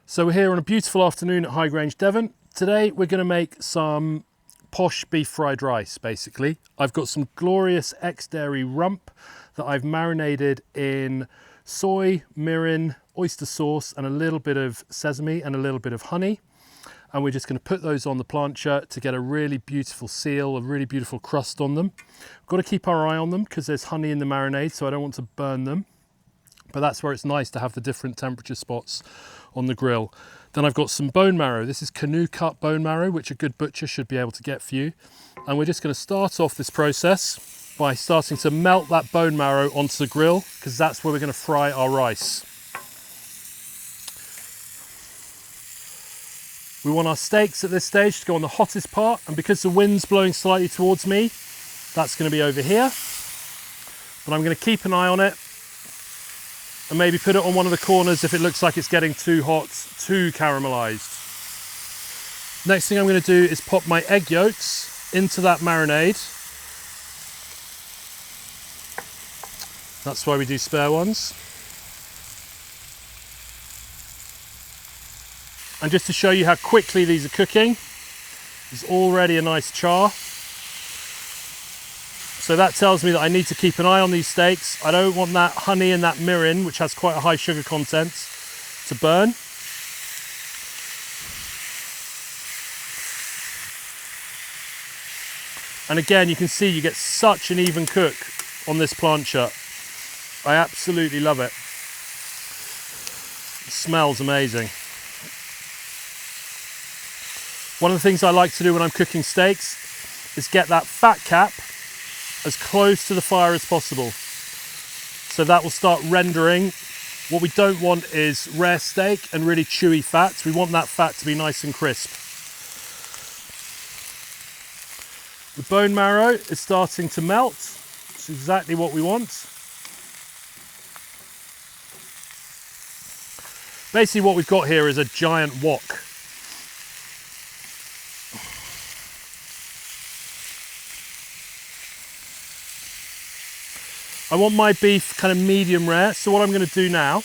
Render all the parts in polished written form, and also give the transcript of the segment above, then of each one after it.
So we're here on a beautiful afternoon at High Grange Devon. Today we're going to make some posh beef fried rice, basically. I've got some glorious ex-dairy rump that I've marinated in soy, mirin, oyster sauce and a little bit of sesame and a little bit of honey. And we're just going to put those on the plancha to get a really beautiful seal, a really beautiful crust on them. We've got to keep our eye on them because there's honey in the marinade, so I don't want to burn them. But that's where it's nice to have the different temperature spots on the grill. Then I've got some bone marrow. This is canoe-cut bone marrow, which a good butcher should be able to get for you. And we're just going to start off this process by starting to melt that bone marrow onto the grill, because that's where we're going to fry our rice. We want our steaks at this stage to go on the hottest part, and because the wind's blowing slightly towards me, that's going to be over here. But I'm going to keep an eye on it and maybe put it on one of the corners if it looks like it's getting too hot, too caramelized. Next thing I'm going to do is pop my egg yolks into that marinade. That's why we do spare ones. And just to show you how quickly these are cooking, there's already a nice char. So that tells me that I need to keep an eye on these steaks. I don't want that honey and that mirin, which has quite a high sugar content, to burn. And again, you can see you get such an even cook on this plancha. I absolutely love it. It smells amazing. One of the things I like to do when I'm cooking steaks is get that fat cap as close to the fire as possible. So that will start rendering. What we don't want is rare steak and really chewy fat. We want that fat to be nice and crisp. The bone marrow is starting to melt. It's exactly what we want. Basically what we've got here is a giant wok. I want my beef kind of medium rare, so what I'm going to do now,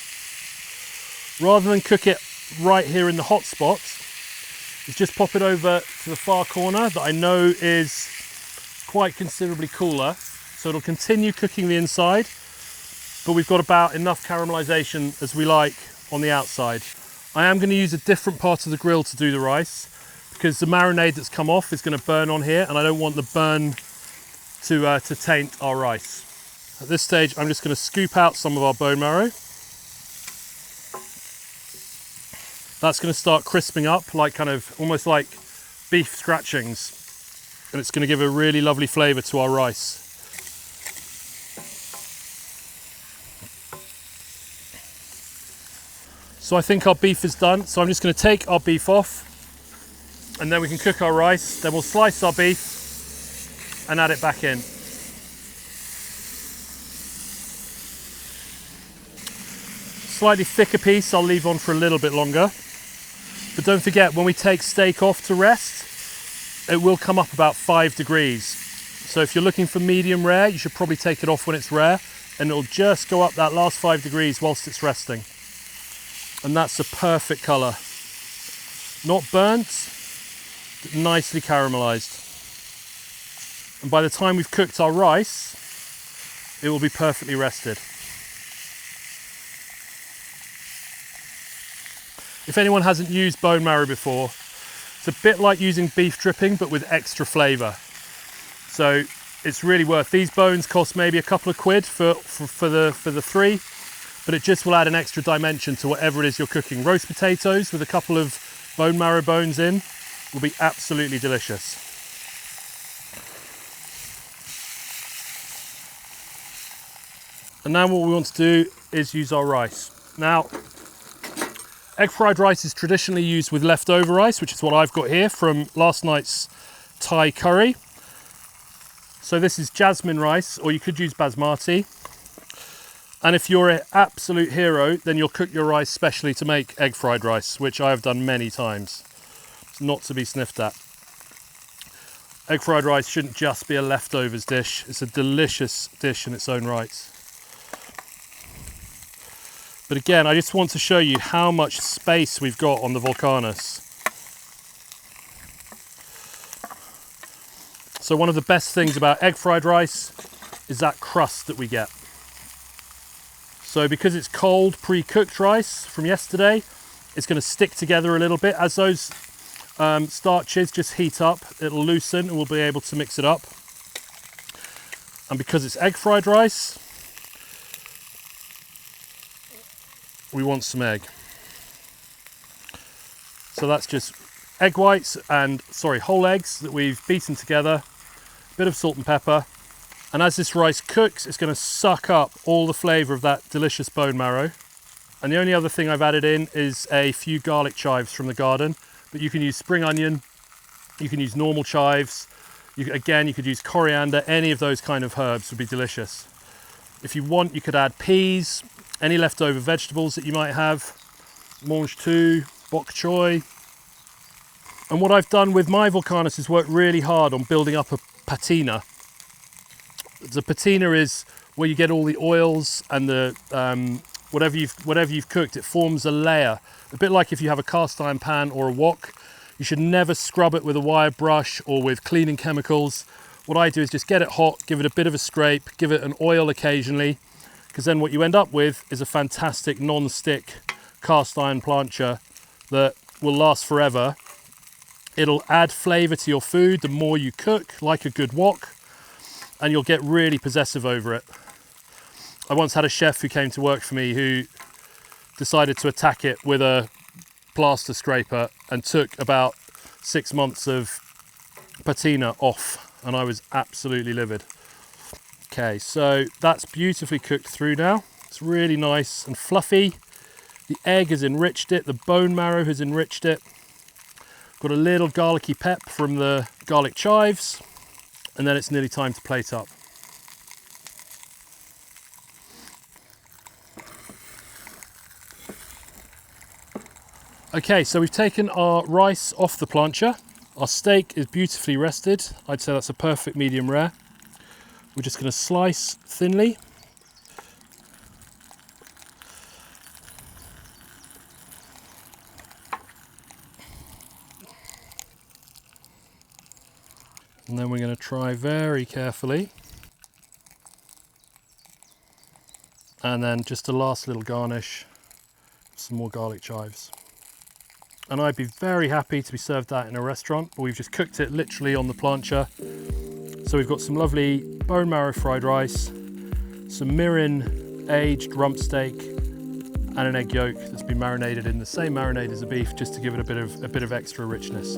rather than cook it right here in the hot spot, is just pop it over to the far corner that I know is quite considerably cooler, so it'll continue cooking the inside, but we've got about enough caramelization as we like on the outside. I am going to use a different part of the grill to do the rice, because the marinade that's come off is going to burn on here, and I don't want the burn to taint our rice. At this stage, I'm just going to scoop out some of our bone marrow. That's going to start crisping up, like kind of almost like beef scratchings. And it's going to give a really lovely flavour to our rice. So I think our beef is done. So I'm just going to take our beef off and then we can cook our rice. Then we'll slice our beef and add it back in. Slightly thicker piece I'll leave on for a little bit longer. But don't forget, when we take steak off to rest, it will come up about 5 degrees. So if you're looking for medium rare, you should probably take it off when it's rare, and it'll just go up that last 5 degrees whilst it's resting. And that's a perfect colour. Not burnt, but nicely caramelised. And by the time we've cooked our rice, it will be perfectly rested. If anyone hasn't used bone marrow before, it's a bit like using beef dripping, but with extra flavour. So it's really worth. These bones cost maybe a couple of quid for the 3, but it just will add an extra dimension to whatever it is you're cooking. Roast potatoes with a couple of bone marrow bones in will be absolutely delicious. And now what we want to do is use our rice. Now, egg fried rice is traditionally used with leftover rice, which is what I've got here from last night's Thai curry. So this is jasmine rice, or you could use basmati. And if you're an absolute hero, then you'll cook your rice specially to make egg fried rice, which I have done many times. It's not to be sniffed at. Egg fried rice shouldn't just be a leftovers dish. It's a delicious dish in its own right. But again, I just want to show you how much space we've got on the VULCANUS. So one of the best things about egg fried rice is that crust that we get. So because it's cold, pre-cooked rice from yesterday, it's going to stick together a little bit. As those starches just heat up, it'll loosen and we'll be able to mix it up. And because it's egg fried rice, we want some egg. So that's just egg whites and, whole eggs that we've beaten together, a bit of salt and pepper. And as this rice cooks, it's going to suck up all the flavour of that delicious bone marrow. And the only other thing I've added in is a few garlic chives from the garden. But you can use spring onion, you can use normal chives, you could use coriander, any of those kind of herbs would be delicious. If you want, you could add peas, any leftover vegetables that you might have, mange tout, bok choy. And what I've done with my VULCANUS is work really hard on building up a patina. The patina is where you get all the oils and the whatever you've cooked. It forms a layer, a bit like if you have a cast iron pan or a wok. You should never scrub it with a wire brush or with cleaning chemicals. What I do is just get it hot, give it a bit of a scrape, give it an oil occasionally, because then what you end up with is a fantastic non-stick cast iron plancha that will last forever. It'll add flavour to your food the more you cook, like a good wok, and you'll get really possessive over it. I once had a chef who came to work for me who decided to attack it with a plaster scraper and took about 6 months of patina off, and I was absolutely livid. Okay, so that's beautifully cooked through now. It's really nice and fluffy. The egg has enriched it, the bone marrow has enriched it. Got a little garlicky pep from the garlic chives, and then it's nearly time to plate up. Okay, so we've taken our rice off the plancha. Our steak is beautifully rested. I'd say that's a perfect medium rare. We're just going to slice thinly. And then we're going to try very carefully. And then just a last little garnish, some more garlic chives. And I'd be very happy to be served that in a restaurant, but we've just cooked it literally on the plancha. So we've got some lovely bone marrow fried rice, some mirin aged rump steak, and an egg yolk that's been marinated in the same marinade as the beef, just to give it a bit of extra richness.